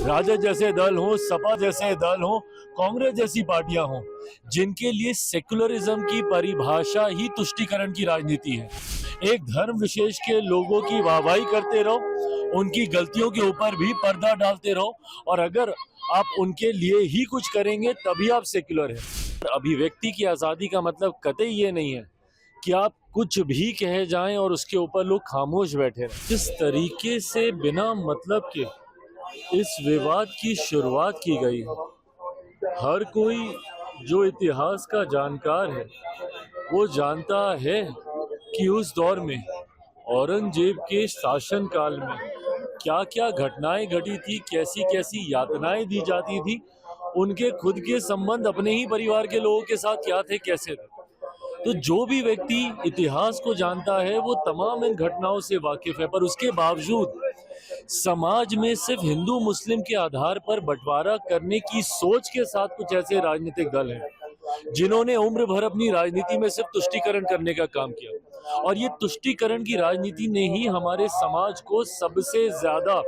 राजद जैसे दल हो, सपा जैसे दल हो, कांग्रेस जैसी पार्टियां हों, जिनके लिए सेक्युलरिज्म की परिभाषा ही तुष्टीकरण की राजनीति है। एक धर्म विशेष के लोगों की वाहवाही करते रहो, उनकी गलतियों के ऊपर भी पर्दा डालते रहो, और अगर आप उनके लिए ही कुछ करेंगे तभी आप सेक्युलर हैं। अभिव्यक्ति की आज़ादी का मतलब कतई ये नहीं है कि आप कुछ भी कहे जाएं और उसके ऊपर लोग खामोश बैठे रहें। जिस तरीके से बिना मतलब के इस विवाद की शुरुआत की गई है, हर कोई जो इतिहास का जानकार है वो जानता है कि उस दौर में औरंगजेब के शासनकाल में क्या क्या घटनाएं घटी थी, कैसी कैसी यातनाएं दी जाती थी, उनके खुद के संबंध अपने ही परिवार के लोगों के साथ क्या थे, कैसे थे। तो जो भी व्यक्ति इतिहास को जानता है वो तमाम इन घटनाओं से वाकिफ है, पर उसके बावजूद समाज में सिर्फ हिंदू मुस्लिम के आधार पर बंटवारा करने की सोच के साथ कुछ ऐसे राजनीतिक दल हैं जिन्होंने उम्र भर अपनी राजनीति में सिर्फ तुष्टीकरण करने का काम किया, और ये तुष्टीकरण की राजनीति ने ही हमारे समाज को सबसे ज्यादा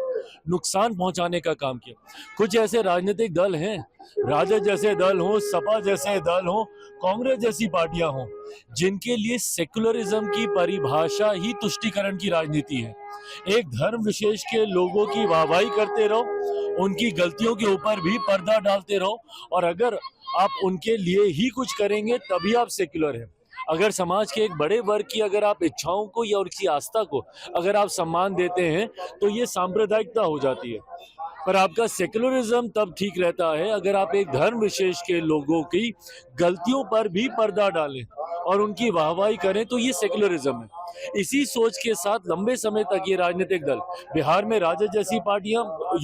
नुकसान पहुंचाने का काम किया। कुछ ऐसे राजनीतिक दल हैं, राजद जैसे दल हो, सपा जैसे दल हो, कांग्रेस जैसी पार्टियां हों, जिनके लिए सेक्युलरिज्म की परिभाषा ही तुष्टीकरण की राजनीति है। एक धर्म विशेष के लोगों की वाहवाही करते रहो, उनकी गलतियों के ऊपर भी पर्दा डालते रहो, और अगर आप उनके लिए ही कुछ करेंगे तभी आप सेक्युलर हैं। अगर समाज के एक बड़े वर्ग की अगर आप इच्छाओं को या उनकी आस्था को अगर आप सम्मान देते हैं तो ये सांप्रदायिकता हो जाती है। पर आपका सेक्युलरिज्म तब ठीक रहता है अगर आप एक धर्म विशेष के लोगों की गलतियों पर भी पर्दा डालें और उनकी वाहवाही करें, तो ये सेक्युलरिज्म है। इसी सोच के साथ लंबे समय तक ये राजनीतिक दल, बिहार में राजद जैसी पार्टियां,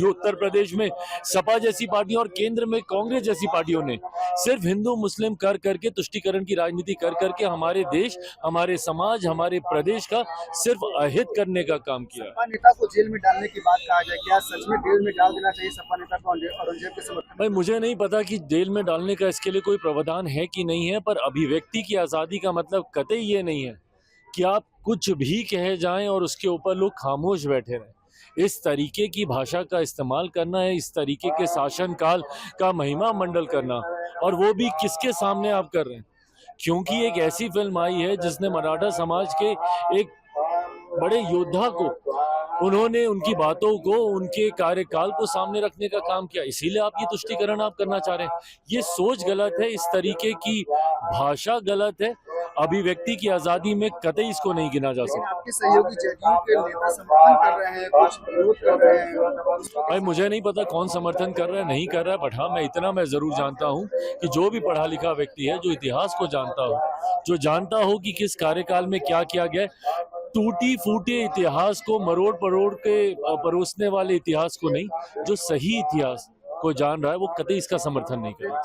उत्तर प्रदेश में सपा जैसी पार्टियां और केंद्र में कांग्रेस जैसी पार्टियों ने सिर्फ हिंदू मुस्लिम कर करके, तुष्टीकरण की राजनीति कर करके हमारे देश, हमारे समाज, हमारे प्रदेश का सिर्फ अहित करने का काम किया। सपा नेता को जेल में डालने की बात कहा जाए, क्या सच में जेल में डाल देना चाहिए सपा नेता को औरंगजेब के समर्थन? भाई मुझे नहीं पता कि जेल में डालने का इसके लिए कोई प्रावधान है कि नहीं है, पर अभिव्यक्ति की आज़ादी का मतलब कतई ये नहीं है कि आप कुछ भी कहे जाएं और उसके ऊपर लोग खामोश बैठे रहें। इस तरीके की भाषा का इस्तेमाल करना है, इस तरीके के शासनकाल का महिमा मंडल करना, और वो भी किसके सामने आप कर रहे हैं? क्योंकि एक ऐसी फिल्म आई है जिसने मराठा समाज के एक बड़े योद्धा को, उन्होंने उनकी बातों को, उनके कार्यकाल को सामने रखने का काम किया, इसीलिए आप ये तुष्टीकरण आप करना चाह रहे हैं। ये सोच गलत है, इस तरीके की भाषा गलत है। अभिव्यक्ति की आजादी में कतई इसको नहीं गिना जा सकता। आपके सहयोगी जदयू के नेता समर्थन कर रहे हैं, कुछ विरोध कर रहे हैं। भाई मुझे नहीं पता कौन समर्थन कर रहा है, नहीं कर रहा है, बट हाँ मैं इतना मैं जरूर जानता हूँ कि जो भी पढ़ा लिखा व्यक्ति है, जो इतिहास को जानता हो, जो जानता हो कि किस कार्यकाल में क्या किया गया, टूटी फूटे इतिहास को मरोड़ परोड़ के परोसने वाले इतिहास को नहीं, जो सही इतिहास को जान रहा है वो कतई इसका समर्थन नहीं करेगा।